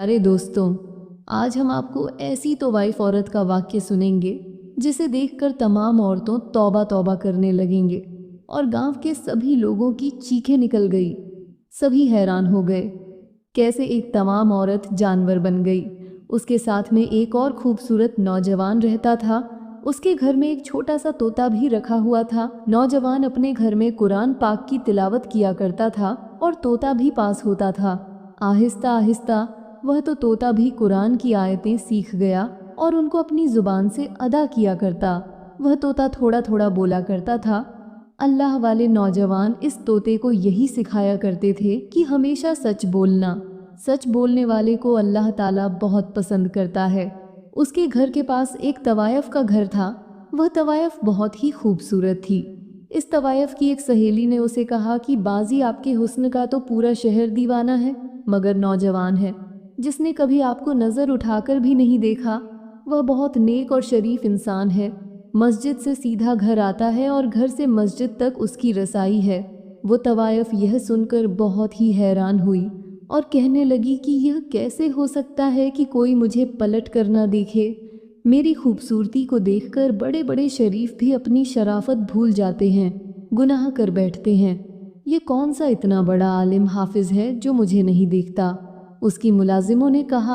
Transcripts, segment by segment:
अरे दोस्तों, आज हम आपको ऐसी तो वाइफ औरत का वाक्य सुनेंगे जिसे देखकर तमाम औरतों तौबा तौबा करने लगेंगे और गांव के सभी लोगों की चीखें निकल गई। सभी हैरान हो गए, कैसे एक तमाम औरत जानवर बन गई। उसके साथ में एक और खूबसूरत नौजवान रहता था। उसके घर में एक छोटा सा तोता भी रखा हुआ था। नौजवान अपने घर में कुरान पाक की तिलावत किया करता था और तोता भी पास होता था। आहिस्ता आहिस्ता वह तो तोता भी कुरान की आयतें सीख गया और उनको अपनी जुबान से अदा किया करता। वह तोता थोड़ा थोड़ा बोला करता था। अल्लाह वाले नौजवान इस तोते को यही सिखाया करते थे कि हमेशा सच बोलना। सच बोलने वाले को अल्लाह ताला बहुत पसंद करता है। उसके घर के पास एक तवायफ का घर था। वह तवायफ बहुत ही खूबसूरत थी। इस तवायफ की एक सहेली ने उसे कहा कि बाजी, आपके हुस्न का तो पूरा शहर दीवाना है, मगर नौजवान है जिसने कभी आपको नज़र उठाकर भी नहीं देखा। वह बहुत नेक और शरीफ इंसान है। मस्जिद से सीधा घर आता है और घर से मस्जिद तक उसकी रसाई है। वो तवायफ यह सुनकर बहुत ही हैरान हुई और कहने लगी कि यह कैसे हो सकता है कि कोई मुझे पलट कर ना देखे। मेरी खूबसूरती को देखकर बड़े बड़े शरीफ भी अपनी शराफत भूल जाते हैं, गुनाह कर बैठते हैं। ये कौन सा इतना बड़ा आलिम हाफिज है जो मुझे नहीं देखता। उसकी मुलाजिमों ने कहा,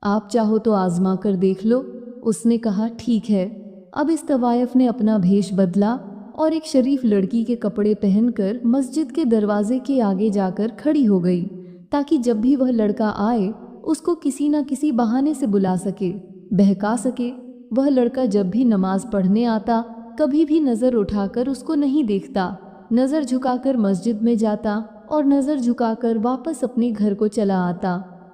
आप चाहो तो आजमा कर देख लो। उसने कहा, ठीक है। अब इस तवायफ ने अपना भेष बदला और एक शरीफ लड़की के कपड़े पहनकर मस्जिद के दरवाजे के आगे जाकर खड़ी हो गई, ताकि जब भी वह लड़का आए उसको किसी न किसी बहाने से बुला सके, बहका सके। वह लड़का जब भी नमाज पढ़ने आता कभी भी नज़र उठाकर उसको नहीं देखता, नज़र झुकाकर मस्जिद में जाता और नज़र झुकाकर वापस अपने घर को चला आता।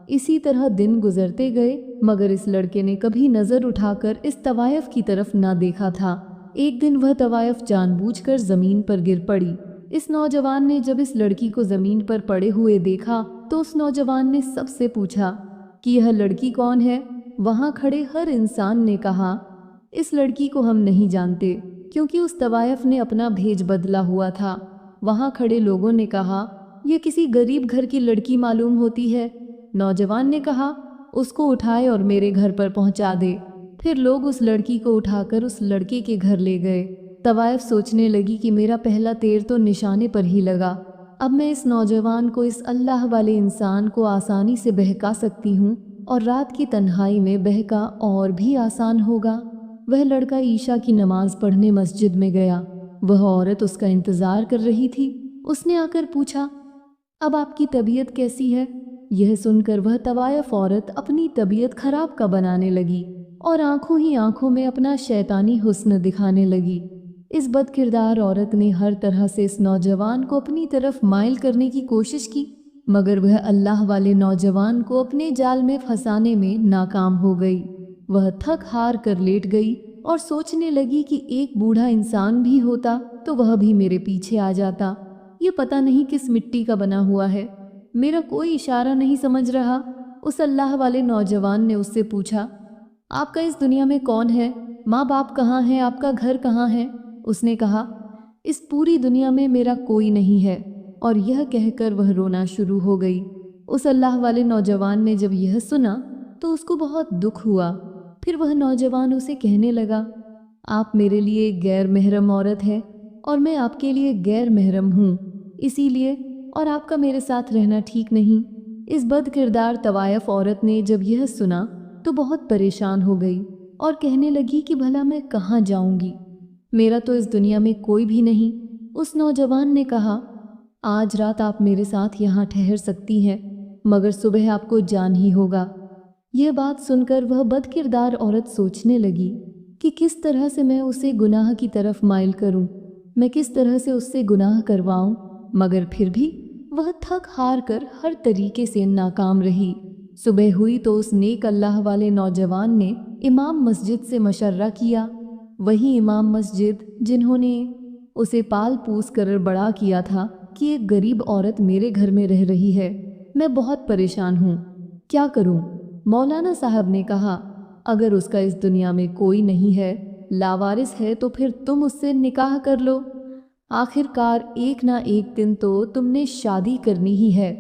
इसी तरह दिन गुजरते गए, मगर इस लड़के ने कभी नज़र उठाकर इस तवायफ की तरफ ना देखा था। एक दिन वह तवायफ जानबूझकर ज़मीन पर गिर पड़ी। इस नौजवान ने जब इस लड़की को ज़मीन पर पड़े हुए देखा तो उस नौजवान ने सबसे पूछा कि यह लड़की कौन है। वहाँ खड़े हर इंसान ने कहा, इस लड़की को हम नहीं जानते, क्योंकि उस तवायफ ने अपना भेष बदला हुआ था। वहाँ खड़े लोगों ने कहा, यह किसी गरीब घर की लड़की मालूम होती है। नौजवान ने कहा, उसको उठाए और मेरे घर पर पहुंचा दे। फिर लोग उस लड़की को उठाकर उस लड़के के घर ले गए। तवायफ सोचने लगी कि मेरा पहला तीर तो निशाने पर ही लगा। अब मैं इस नौजवान को, इस अल्लाह वाले इंसान को आसानी से बहका सकती हूँ और रात की तन्हाई में बहका और भी आसान होगा। वह लड़का ईशा की नमाज पढ़ने मस्जिद में गया। वह औरत उसका इंतज़ार कर रही थी। उसने आकर पूछा, अब आपकी तबीयत कैसी है। यह सुनकर वह तवायफ औरत अपनी तबीयत खराब का बनाने लगी और आंखों ही आंखों में अपना शैतानी हुस्न दिखाने लगी। इस बदकिरदार औरत ने हर तरह से इस नौजवान को अपनी तरफ माइल करने की कोशिश की, मगर वह अल्लाह वाले नौजवान को अपने जाल में फंसाने में नाकाम हो गई। वह थक हार कर लेट गई और सोचने लगी कि एक बूढ़ा इंसान भी होता तो वह भी मेरे पीछे आ जाता। ये पता नहीं किस मिट्टी का बना हुआ है, मेरा कोई इशारा नहीं समझ रहा। उस अल्लाह वाले नौजवान ने उससे पूछा, आपका इस दुनिया में कौन है, माँ बाप कहाँ हैं, आपका घर कहाँ है। उसने कहा, इस पूरी दुनिया में मेरा कोई नहीं है। और यह कहकर वह रोना शुरू हो गई। उस अल्लाह वाले नौजवान ने जब यह सुना तो उसको बहुत दुख हुआ। फिर वह नौजवान उसे कहने लगा, आप मेरे लिए एक गैर महरम औरत है और मैं आपके लिए गैर महरम हूँ, इसीलिए और आपका मेरे साथ रहना ठीक नहीं। इस बदकिरदार तवायफ औरत ने जब यह सुना तो बहुत परेशान हो गई और कहने लगी कि भला मैं कहाँ जाऊंगी, मेरा तो इस दुनिया में कोई भी नहीं। उस नौजवान ने कहा, आज रात आप मेरे साथ यहाँ ठहर सकती हैं, मगर सुबह आपको जान ही होगा। यह बात सुनकर वह बदकिरदार औरत सोचने लगी कि किस तरह से मैं उसे गुनाह की तरफ माइल करूं, मैं किस तरह से उससे गुनाह करवाऊं, मगर फिर भी वह थक हार कर हर तरीके से नाकाम रही। सुबह हुई तो उस नेक अल्लाह वाले नौजवान ने इमाम मस्जिद से मशर्रा किया। वही इमाम मस्जिद जिन्होंने उसे पाल पूस कर बड़ा किया था कि एक गरीब औरत मेरे घर में रह रही है, मैं बहुत परेशान हूँ, क्या करूँ। मौलाना साहब ने कहा, अगर उसका इस दुनिया में कोई नहीं है, लावारिस है, तो फिर तुम उससे निकाह कर लो। आखिरकार एक ना एक दिन तो तुमने शादी करनी ही है।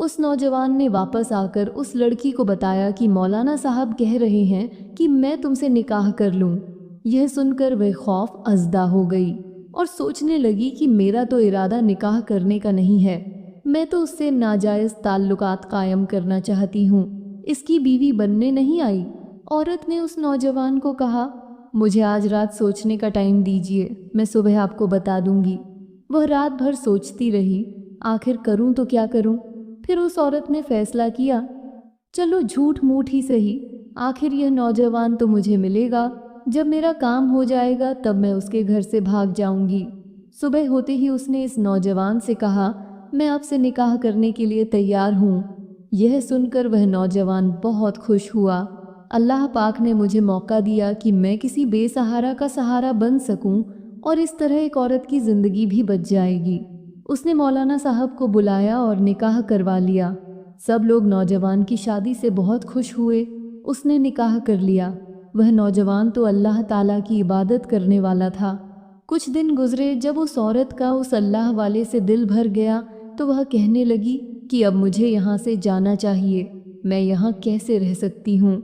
उस नौजवान ने वापस आकर उस लड़की को बताया कि मौलाना साहब कह रहे हैं कि मैं तुमसे निकाह कर लूं। यह सुनकर वह खौफ अज़दा हो गई और सोचने लगी कि मेरा तो इरादा निकाह करने का नहीं है, मैं तो उससे नाजायज़ ताल्लुकात कायम करना चाहती हूँ, इसकी बीवी बनने नहीं आई। औरत ने उस नौजवान को कहा, मुझे आज रात सोचने का टाइम दीजिए, मैं सुबह आपको बता दूंगी। वह रात भर सोचती रही, आखिर करूं तो क्या करूं। फिर उस औरत ने फैसला किया, चलो झूठ मूठ ही सही, आखिर यह नौजवान तो मुझे मिलेगा, जब मेरा काम हो जाएगा तब मैं उसके घर से भाग जाऊंगी। सुबह होते ही उसने इस नौजवान से कहा, मैं आपसे निकाह करने के लिए तैयार हूँ। यह सुनकर वह नौजवान बहुत खुश हुआ। अल्लाह पाक ने मुझे मौका दिया कि मैं किसी बेसहारा का सहारा बन सकूं और इस तरह एक औरत की ज़िंदगी भी बच जाएगी। उसने मौलाना साहब को बुलाया और निकाह करवा लिया। सब लोग नौजवान की शादी से बहुत खुश हुए। उसने निकाह कर लिया। वह नौजवान तो अल्लाह ताला की इबादत करने वाला था। कुछ दिन गुजरे, जब उस औरत का उस अल्लाह वाले से दिल भर गया तो वह कहने लगी कि अब मुझे यहाँ से जाना चाहिए, मैं यहाँ कैसे रह सकती हूँ।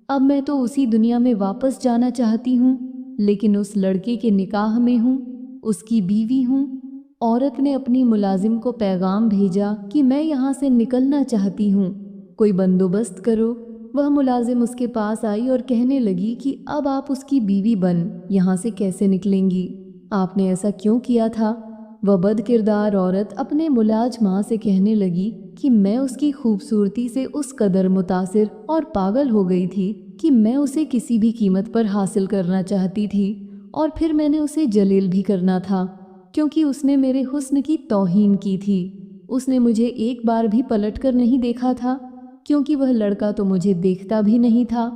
अब मैं तो उसी दुनिया में वापस जाना चाहती हूँ, लेकिन उस लड़के के निकाह में हूँ, उसकी बीवी हूँ। औरत ने अपनी मुलाजिम को पैगाम भेजा कि मैं यहाँ से निकलना चाहती हूँ, कोई बंदोबस्त करो। वह मुलाजिम उसके पास आई और कहने लगी कि अब आप उसकी बीवी बन यहाँ से कैसे निकलेंगी, आपने ऐसा क्यों किया था। वह बदकिरदार औरत अपने मुलाजमा से कहने लगी कि मैं उसकी खूबसूरती से उस कदर मुतासिर और पागल हो गई थी कि मैं उसे किसी भी कीमत पर हासिल करना चाहती थी, और फिर मैंने उसे जलील भी करना था क्योंकि उसने मेरे हुस्न की तौहीन की थी। उसने मुझे एक बार भी पलट कर नहीं देखा था, क्योंकि वह लड़का तो मुझे देखता भी नहीं था।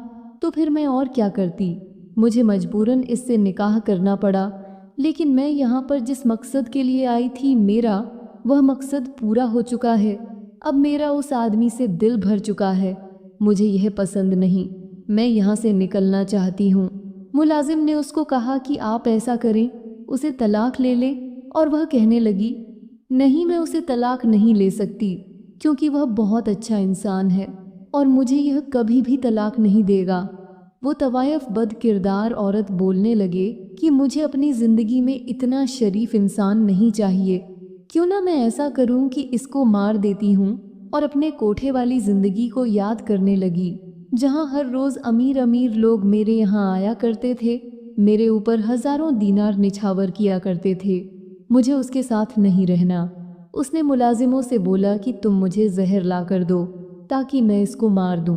तो फिर मैं और क्या करती, मुझे मजबूरन इससे निकाह करना पड़ा। लेकिन मैं यहाँ पर जिस मकसद के लिए आई थी, मेरा वह मकसद पूरा हो चुका है। अब मेरा उस आदमी से दिल भर चुका है, मुझे यह पसंद नहीं, मैं यहाँ से निकलना चाहती हूँ। मुलाजिम ने उसको कहा कि आप ऐसा करें, उसे तलाक ले लें, और वह कहने लगी, नहीं, मैं उसे तलाक नहीं ले सकती, क्योंकि वह बहुत अच्छा इंसान है और मुझे यह कभी भी तलाक नहीं देगा। वो तवायफ बद किरदार औरत बोलने लगे कि मुझे अपनी ज़िंदगी में इतना शरीफ इंसान नहीं चाहिए, क्यों ना मैं ऐसा करूं कि इसको मार देती हूं, और अपने कोठे वाली ज़िंदगी को याद करने लगी, जहां हर रोज़ अमीर अमीर लोग मेरे यहाँ आया करते थे, मेरे ऊपर हज़ारों दीनार निछावर किया करते थे। मुझे उसके साथ नहीं रहना। उसने मुलाजिमों से बोला कि तुम मुझे जहर ला कर दो ताकि मैं इसको मार दूं।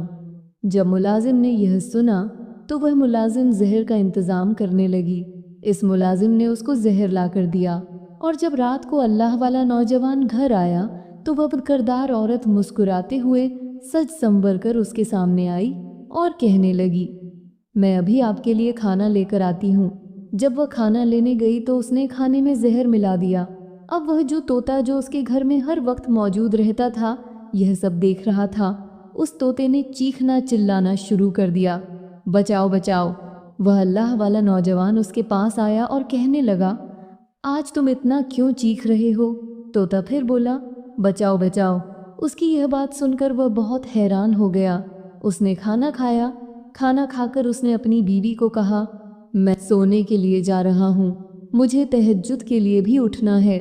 जब मुलाजिम ने यह सुना तो वह मुलाजिम जहर का इंतज़ाम करने लगी। इस मुलाजिम ने उसको जहर ला कर दिया, और जब रात को अल्लाह वाला नौजवान घर आया तो वह बदकिरदार औरत मुस्कुराते हुए सज संवर कर उसके सामने आई और कहने लगी, मैं अभी आपके लिए खाना लेकर आती हूँ। जब वह खाना लेने गई तो उसने खाने में जहर मिला दिया। अब वह जो तोता जो उसके घर में हर वक्त मौजूद रहता था, यह सब देख रहा था। उस तोते ने चीखना चिल्लाना शुरू कर दिया, बचाओ बचाओ। वह अल्लाह वाला नौजवान उसके पास आया और कहने लगा, आज तुम इतना क्यों चीख रहे हो। तोता फिर बोला, बचाओ बचाओ। उसकी यह बात सुनकर वह बहुत हैरान हो गया। उसने खाना खाया। खाना खाकर उसने अपनी बीवी को कहा, मैं सोने के लिए जा रहा हूँ, मुझे तहज्जुद के लिए भी उठना है।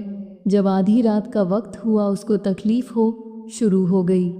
जब आधी रात का वक्त हुआ, उसको तकलीफ़ शुरू हो गई।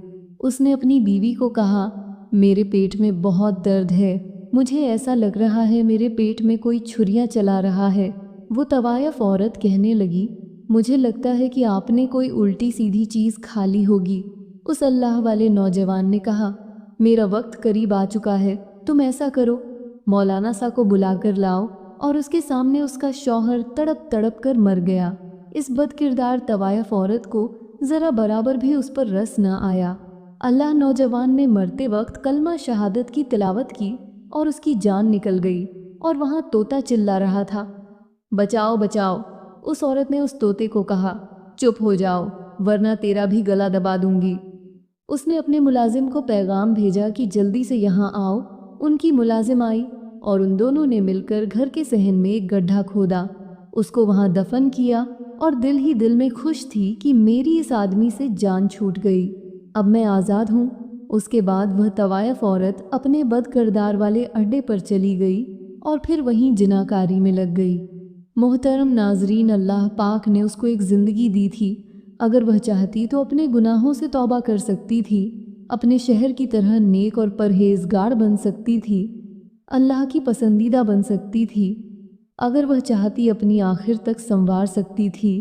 उसने अपनी बीवी को कहा, मेरे पेट में बहुत दर्द है, मुझे ऐसा लग रहा है मेरे पेट में कोई छुरियाँ चला रहा है। वो तवायफ औरत कहने लगी, मुझे लगता है कि आपने कोई उल्टी सीधी चीज़ खा ली होगी। उस अल्लाह वाले नौजवान ने कहा, मेरा वक्त करीब आ चुका है, तुम ऐसा करो, मौलाना सा को बुला कर लाओ। और उसके सामने उसका शौहर तड़प तड़प कर मर गया। इस बदकिरदार तवायफ औरत को ज़रा बराबर भी उस पर रस न आया। अल्लाह नौजवान ने मरते वक्त कलमा शहादत की तिलावत की और उसकी जान निकल गई, और वहाँ तोता चिल्ला रहा था, बचाओ बचाओ। उस औरत ने उस तोते को कहा, चुप हो जाओ वरना तेरा भी गला दबा दूंगी। उसने अपने मुलाजिम को पैगाम भेजा कि जल्दी से यहाँ आओ। उनकी मुलाजिम आई और उन दोनों ने मिलकर घर के सहन में एक गड्ढा खोदा, उसको वहाँ दफन किया, और दिल ही दिल में खुश थी कि मेरी इस आदमी से जान छूट गई। अब मैं आज़ाद हूँ। उसके बाद वह तवायफ औरत अपने बद किरदार वाले अड्डे पर चली गई और फिर वहीं जिनाकारी में लग गई। मोहतरम नाजरीन, अल्लाह पाक ने उसको एक ज़िंदगी दी थी। अगर वह चाहती तो अपने गुनाहों से तौबा कर सकती थी, अपने शहर की तरह नेक और परहेजगार बन सकती थी, अल्लाह की पसंदीदा बन सकती थी। अगर वह चाहती अपनी आखिर तक संवार सकती थी,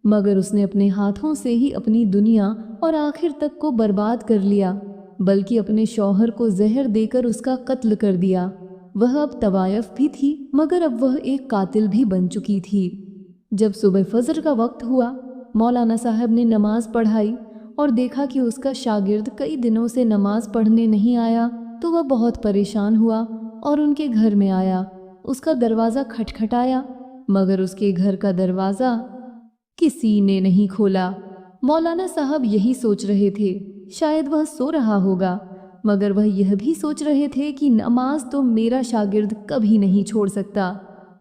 मगर उसने अपने हाथों से ही अपनी दुनिया और आखिर तक को बर्बाद कर लिया, बल्कि अपने शौहर को जहर देकर उसका कत्ल कर दिया। वह अब तवायफ भी थी, मगर अब वह एक कातिल भी बन चुकी थी। जब सुबह फजर का वक्त हुआ, मौलाना साहब ने नमाज पढ़ाई और देखा कि उसका शागिर्द कई दिनों से नमाज पढ़ने नहीं आया, तो वह बहुत परेशान हुआ और उनके घर में आया। उसका दरवाज़ा खटखटाया, मगर उसके घर का दरवाज़ा किसी ने नहीं खोला। मौलाना साहब यही सोच रहे थे, शायद वह सो रहा होगा, मगर वह यह भी सोच रहे थे कि नमाज तो मेरा शागिर्द कभी नहीं छोड़ सकता।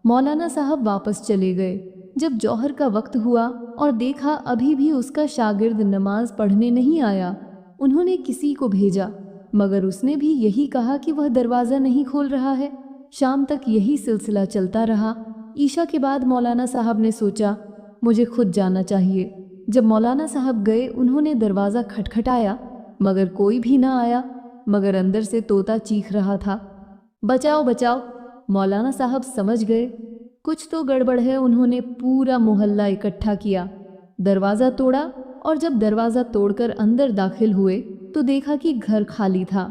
मौलाना साहब वापस चले गए। जब जौहर का वक्त हुआ और देखा अभी भी उसका शागिर्द नमाज पढ़ने नहीं आया, उन्होंने किसी को भेजा, मगर उसने भी यही कहा कि वह दरवाज़ा नहीं खोल रहा है। शाम तक यही सिलसिला चलता रहा। ईशा के बाद मौलाना साहब ने सोचा, मुझे खुद जाना चाहिए। जब मौलाना साहब गए, उन्होंने दरवाज़ा खटखटाया, मगर कोई भी ना आया, मगर अंदर से तोता चीख रहा था, बचाओ बचाओ। मौलाना साहब समझ गए कुछ तो गड़बड़ है। उन्होंने पूरा मोहल्ला इकट्ठा किया, दरवाज़ा तोड़ा, और जब दरवाज़ा तोड़कर अंदर दाखिल हुए तो देखा कि घर खाली था,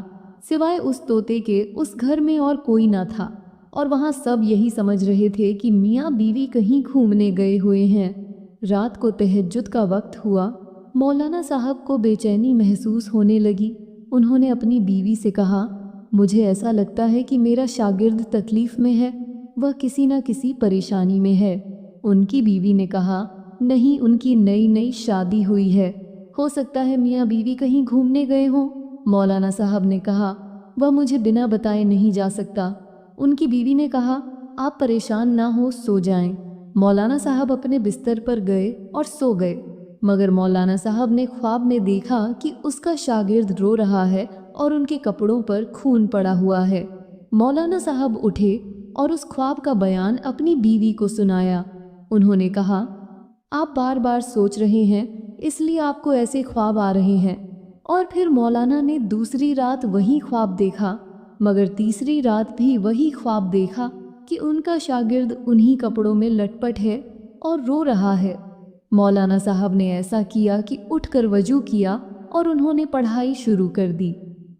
सिवाय उस तोते के उस घर में और कोई ना था। और वहाँ सब यही समझ रहे थे कि मियाँ बीवी कहीं घूमने गए हुए हैं। रात को तहज्जुद का वक्त हुआ। मौलाना साहब को बेचैनी महसूस होने लगी। उन्होंने अपनी बीवी से कहा, मुझे ऐसा लगता है कि मेरा शागिर्द तकलीफ़ में है, वह किसी न किसी परेशानी में है। उनकी बीवी ने कहा, नहीं, उनकी नई नई शादी हुई है, हो सकता है मियाँ बीवी कहीं घूमने गए हों। मौलाना साहब ने कहा, वह मुझे बिना बताए नहीं जा सकता। उनकी बीवी ने कहा, आप परेशान ना हो, सो जाएं। मौलाना साहब अपने बिस्तर पर गए और सो गए, मगर मौलाना साहब ने ख्वाब में देखा कि उसका शागिर्द रो रहा है और उनके कपड़ों पर खून पड़ा हुआ है। मौलाना साहब उठे और उस ख्वाब का बयान अपनी बीवी को सुनाया। उन्होंने कहा, आप बार बार सोच रहे हैं, इसलिए आपको ऐसे ख्वाब आ रहे हैं। और फिर मौलाना ने दूसरी रात वही ख्वाब देखा, मगर तीसरी रात भी वही ख्वाब देखा कि उनका शागिर्द उन्हीं कपड़ों में लटपट है और रो रहा है। मौलाना साहब ने ऐसा किया कि उठकर वजू किया और उन्होंने पढ़ाई शुरू कर दी।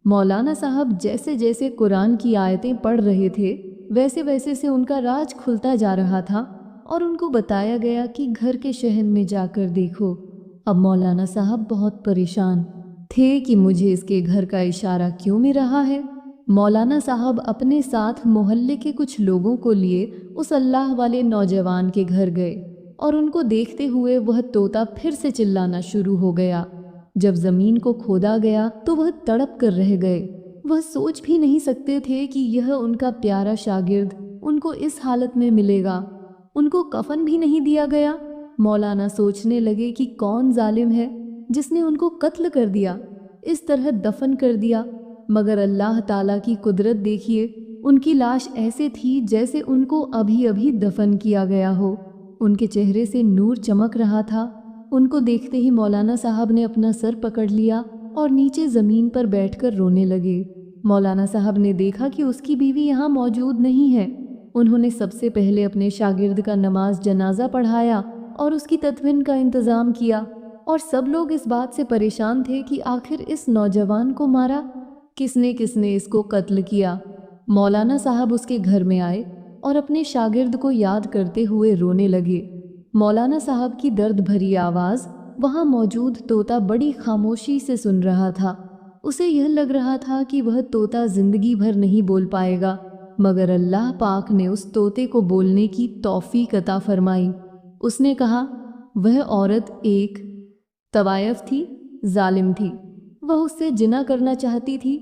मौलाना साहब जैसे जैसे कुरान की आयतें पढ़ रहे थे, वैसे वैसे से उनका राज खुलता जा रहा था और उनको बताया गया कि घर के शहन में जाकर देखो। अब मौलाना साहब बहुत परेशान थे कि मुझे इसके घर का इशारा क्यों मिल रहा है। मौलाना साहब अपने साथ मोहल्ले के कुछ लोगों को लिए उस अल्लाह वाले नौजवान के घर गए और उनको देखते हुए वह तोता फिर से चिल्लाना शुरू हो गया। जब ज़मीन को खोदा गया तो वह तड़प कर रह गए। वह सोच भी नहीं सकते थे कि यह उनका प्यारा शागिर्द उनको इस हालत में मिलेगा। उनको कफन भी नहीं दिया गया। मौलाना सोचने लगे कि कौन जालिम है जिसने उनको कत्ल कर दिया, इस तरह दफन कर दिया। मगर अल्लाह ताला की कुदरत देखिए, उनकी लाश ऐसे थी जैसे उनको अभी अभी दफन किया गया हो। उनके चेहरे से नूर चमक रहा था। उनको देखते ही मौलाना साहब ने अपना सर पकड़ लिया और नीचे ज़मीन पर बैठकर रोने लगे। मौलाना साहब ने देखा कि उसकी बीवी यहाँ मौजूद नहीं है। उन्होंने सबसे पहले अपने शागिर्द का नमाज जनाजा पढ़ाया और उसकी तदफीन का इंतज़ाम किया, और सब लोग इस बात से परेशान थे कि आखिर इस नौजवान को मारा किसने, किसने इसको कत्ल किया। मौलाना साहब उसके घर में आए और अपने शागिर्द को याद करते हुए रोने लगे। मौलाना साहब की दर्द भरी आवाज़ वहाँ मौजूद तोता बड़ी खामोशी से सुन रहा था। उसे यह लग रहा था कि वह तोता ज़िंदगी भर नहीं बोल पाएगा, मगर अल्लाह पाक ने उस तोते को बोलने की तौफीक अता फरमाई। उसने कहा, वह औरत एक तवायफ थी, जालिम थी, वह उससे जिना करना चाहती थी।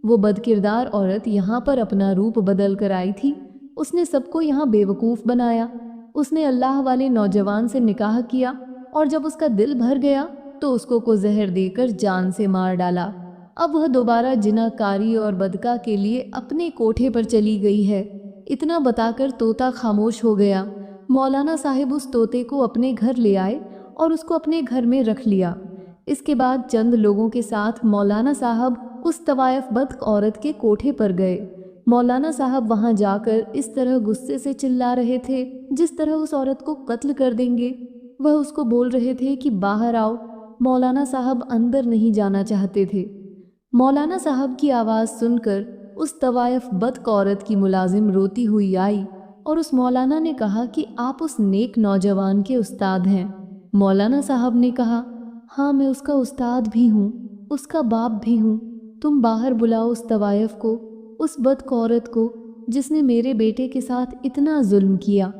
वो बदकिरदार औरत यहाँ पर अपना रूप बदल कर आई थी। उसने सबको यहाँ बेवकूफ़ बनाया। उसने अल्लाह वाले नौजवान से निकाह किया और जब उसका दिल भर गया तो उसको जहर देकर जान से मार डाला। अब वह दोबारा जिनाकारी और बदका के लिए अपने कोठे पर चली गई है। इतना बताकर तोता खामोश हो गया। मौलाना साहिब उस तोते को अपने घर ले आए और उसको अपने घर में रख लिया। इसके बाद चंद लोगों के साथ मौलाना साहब उस तवायफ बद औरत के कोठे पर गए। मौलाना साहब वहां जाकर इस तरह गुस्से से चिल्ला रहे थे जिस तरह उस औरत को कत्ल कर देंगे। वह उसको बोल रहे थे कि बाहर आओ। मौलाना साहब अंदर नहीं जाना चाहते थे। मौलाना साहब की आवाज़ सुनकर उस तवायफ बद औरत की मुलाजिम रोती हुई आई और उस मौलाना ने कहा कि आप उस नेक नौजवान के उस्ताद हैं। मौलाना साहब ने कहा, हाँ मैं उसका उस्ताद भी हूँ, उसका बाप भी हूँ। तुम बाहर बुलाओ उस तवायफ को, उस बद औरत को जिसने मेरे बेटे के साथ इतना जुल्म किया।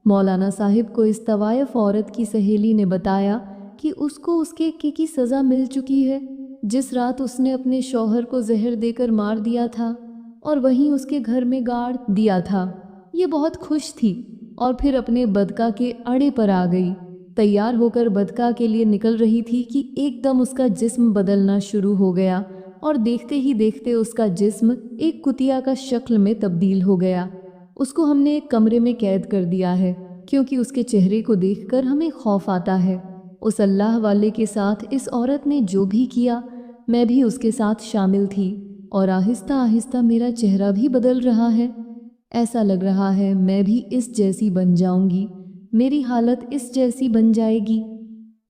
मौलाना साहिब को इस तवायफ औरत की सहेली ने बताया कि उसको उसके की सज़ा मिल चुकी है, जिस रात उसने अपने शौहर को जहर देकर मार दिया था और वहीं उसके घर में गाड़ दिया था। ये बहुत खुश थी और फिर अपने बदका के अड़े पर आ गई। तैयार होकर बदका के लिए निकल रही थी कि एकदम उसका जिस्म बदलना शुरू हो गया और देखते ही देखते उसका जिस्म एक कुतिया का शक्ल में तब्दील हो गया। उसको हमने एक कमरे में कैद कर दिया है क्योंकि उसके चेहरे को देखकर हमें खौफ आता है। उस अल्लाह वाले के साथ इस औरत ने जो भी किया मैं भी उसके साथ शामिल थी और आहिस्ता आहिस्ता मेरा चेहरा भी बदल रहा है। ऐसा लग रहा है मैं भी इस जैसी बन जाऊंगी, मेरी हालत इस जैसी बन जाएगी।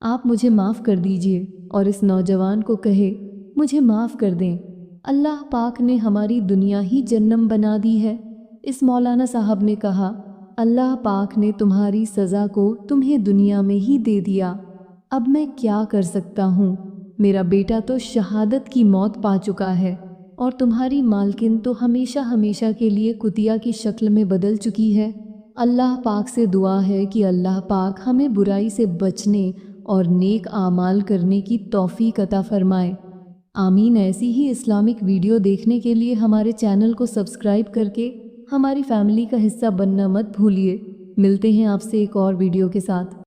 आप मुझे माफ़ कर दीजिए और इस नौजवान को कहे मुझे माफ़ कर दें। अल्लाह पाक ने हमारी दुनिया ही जन्नम बना दी है। इस मौलाना साहब ने कहा, अल्लाह पाक ने तुम्हारी सज़ा को तुम्हें दुनिया में ही दे दिया। अब मैं क्या कर सकता हूँ? मेरा बेटा तो शहादत की मौत पा चुका है और तुम्हारी मालकिन तो हमेशा हमेशा के लिए कुतिया की शक्ल में बदल चुकी है। अल्लाह पाक से दुआ है कि अल्लाह पाक हमें बुराई से बचने और नेक आमाल करने की तौफीक अता फरमाए। आमीन। ऐसी ही इस्लामिक वीडियो देखने के लिए हमारे चैनल को सब्सक्राइब करके हमारी फैमिली का हिस्सा बनना मत भूलिए। मिलते हैं आपसे एक और वीडियो के साथ।